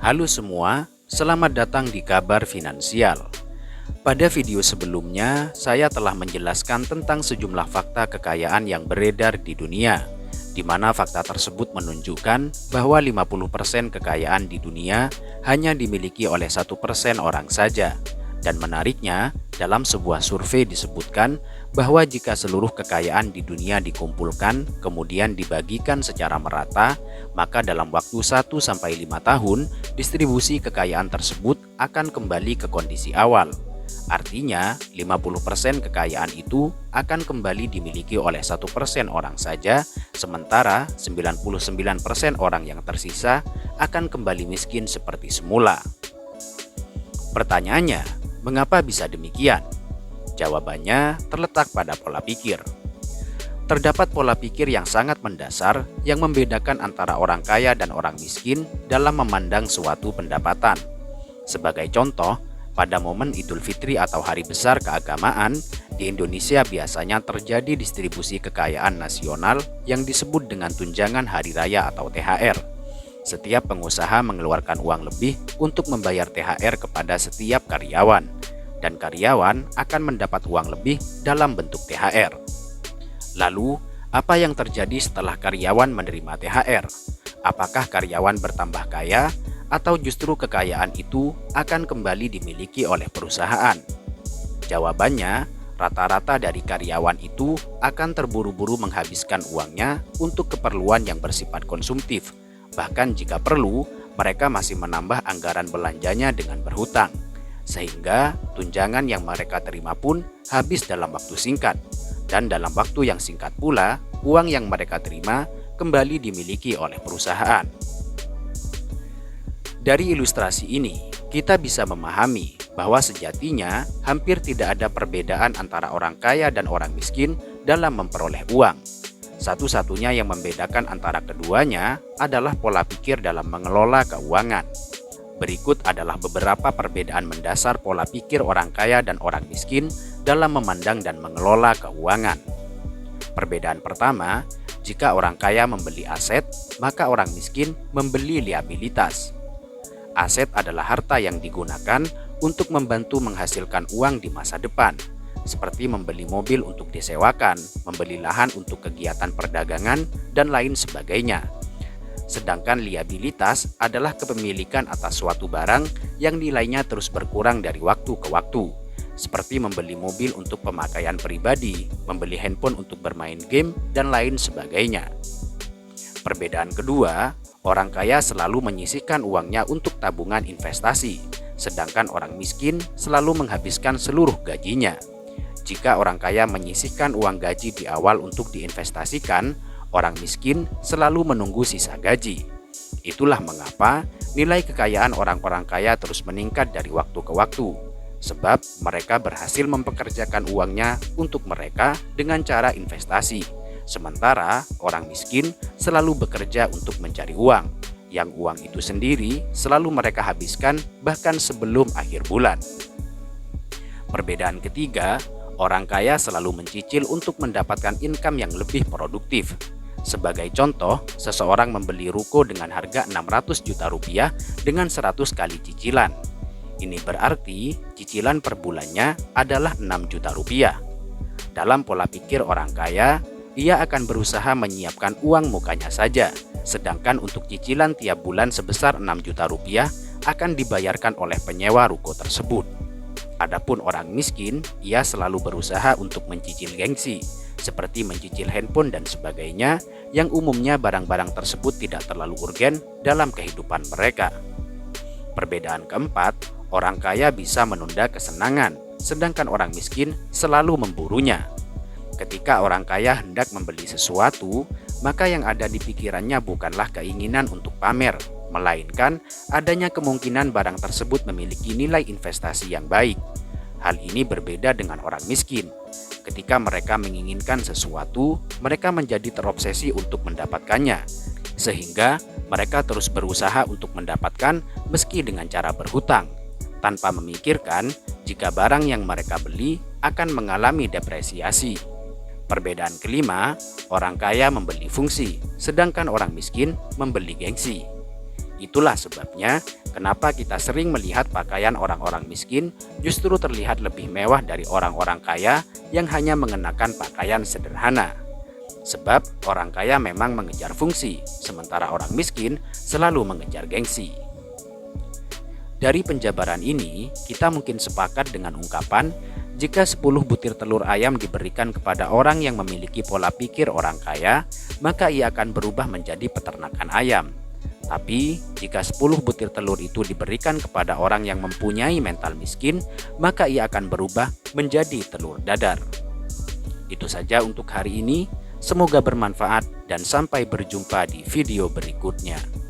Halo semua, selamat datang di Kabar Finansial. Pada video sebelumnya, saya telah menjelaskan tentang sejumlah fakta kekayaan yang beredar di dunia, di mana fakta tersebut menunjukkan bahwa 50% kekayaan di dunia hanya dimiliki oleh 1% orang saja. Dan menariknya, dalam sebuah survei disebutkan bahwa jika seluruh kekayaan di dunia dikumpulkan kemudian dibagikan secara merata, maka dalam waktu 1-5 tahun, distribusi kekayaan tersebut akan kembali ke kondisi awal. Artinya, 50% kekayaan itu akan kembali dimiliki oleh 1% orang saja, sementara 99% orang yang tersisa akan kembali miskin seperti semula. Pertanyaannya, mengapa bisa demikian? Jawabannya terletak pada pola pikir. Terdapat pola pikir yang sangat mendasar yang membedakan antara orang kaya dan orang miskin dalam memandang suatu pendapatan. Sebagai contoh, pada momen Idul Fitri atau hari besar keagamaan, di Indonesia biasanya terjadi distribusi kekayaan nasional yang disebut dengan tunjangan hari raya atau THR. Setiap pengusaha mengeluarkan uang lebih untuk membayar THR kepada setiap karyawan, dan karyawan akan mendapat uang lebih dalam bentuk THR. Lalu, apa yang terjadi setelah karyawan menerima THR? Apakah karyawan bertambah kaya, atau justru kekayaan itu akan kembali dimiliki oleh perusahaan? Jawabannya, rata-rata dari karyawan itu akan terburu-buru menghabiskan uangnya untuk keperluan yang bersifat konsumtif. Bahkan jika perlu, mereka masih menambah anggaran belanjanya dengan berhutang. Sehingga tunjangan yang mereka terima pun habis dalam waktu singkat. Dan dalam waktu yang singkat pula, uang yang mereka terima kembali dimiliki oleh perusahaan. Dari ilustrasi ini, kita bisa memahami bahwa sejatinya hampir tidak ada perbedaan antara orang kaya dan orang miskin dalam memperoleh uang. Satu-satunya yang membedakan antara keduanya adalah pola pikir dalam mengelola keuangan. Berikut adalah beberapa perbedaan mendasar pola pikir orang kaya dan orang miskin dalam memandang dan mengelola keuangan. Perbedaan pertama, jika orang kaya membeli aset, maka orang miskin membeli liabilitas. Aset adalah harta yang digunakan untuk membantu menghasilkan uang di masa depan, seperti membeli mobil untuk disewakan, membeli lahan untuk kegiatan perdagangan, dan lain sebagainya. Sedangkan liabilitas adalah kepemilikan atas suatu barang yang nilainya terus berkurang dari waktu ke waktu, seperti membeli mobil untuk pemakaian pribadi, membeli handphone untuk bermain game, dan lain sebagainya. Perbedaan kedua, orang kaya selalu menyisihkan uangnya untuk tabungan investasi, sedangkan orang miskin selalu menghabiskan seluruh gajinya. Jika orang kaya menyisihkan uang gaji di awal untuk diinvestasikan, orang miskin selalu menunggu sisa gaji. Itulah mengapa nilai kekayaan orang-orang kaya terus meningkat dari waktu ke waktu, sebab mereka berhasil mempekerjakan uangnya untuk mereka dengan cara investasi. Sementara orang miskin selalu bekerja untuk mencari uang, yang uang itu sendiri selalu mereka habiskan bahkan sebelum akhir bulan. Perbedaan ketiga, orang kaya selalu mencicil untuk mendapatkan income yang lebih produktif. Sebagai contoh, seseorang membeli ruko dengan harga 600 juta rupiah dengan 100 kali cicilan. Ini berarti cicilan per bulannya adalah 6 juta rupiah. Dalam pola pikir orang kaya, ia akan berusaha menyiapkan uang mukanya saja, sedangkan untuk cicilan tiap bulan sebesar 6 juta rupiah akan dibayarkan oleh penyewa ruko tersebut. Adapun orang miskin, ia selalu berusaha untuk mencicil gengsi, seperti mencicil handphone dan sebagainya, yang umumnya barang-barang tersebut tidak terlalu urgen dalam kehidupan mereka. Perbedaan keempat, orang kaya bisa menunda kesenangan, sedangkan orang miskin selalu memburunya. Ketika orang kaya hendak membeli sesuatu, maka yang ada di pikirannya bukanlah keinginan untuk pamer, melainkan adanya kemungkinan barang tersebut memiliki nilai investasi yang baik. Hal ini berbeda dengan orang miskin. Ketika mereka menginginkan sesuatu, mereka menjadi terobsesi untuk mendapatkannya, sehingga mereka terus berusaha untuk mendapatkan meski dengan cara berhutang, tanpa memikirkan jika barang yang mereka beli akan mengalami depresiasi. Perbedaan kelima, orang kaya membeli fungsi, sedangkan orang miskin membeli gengsi. Itulah sebabnya kenapa kita sering melihat pakaian orang-orang miskin justru terlihat lebih mewah dari orang-orang kaya yang hanya mengenakan pakaian sederhana. Sebab orang kaya memang mengejar fungsi, sementara orang miskin selalu mengejar gengsi. Dari penjabaran ini, kita mungkin sepakat dengan ungkapan, jika 10 butir telur ayam diberikan kepada orang yang memiliki pola pikir orang kaya, maka ia akan berubah menjadi peternakan ayam. Tapi, jika 10 butir telur itu diberikan kepada orang yang mempunyai mental miskin, maka ia akan berubah menjadi telur dadar. Itu saja untuk hari ini. Semoga bermanfaat dan sampai berjumpa di video berikutnya.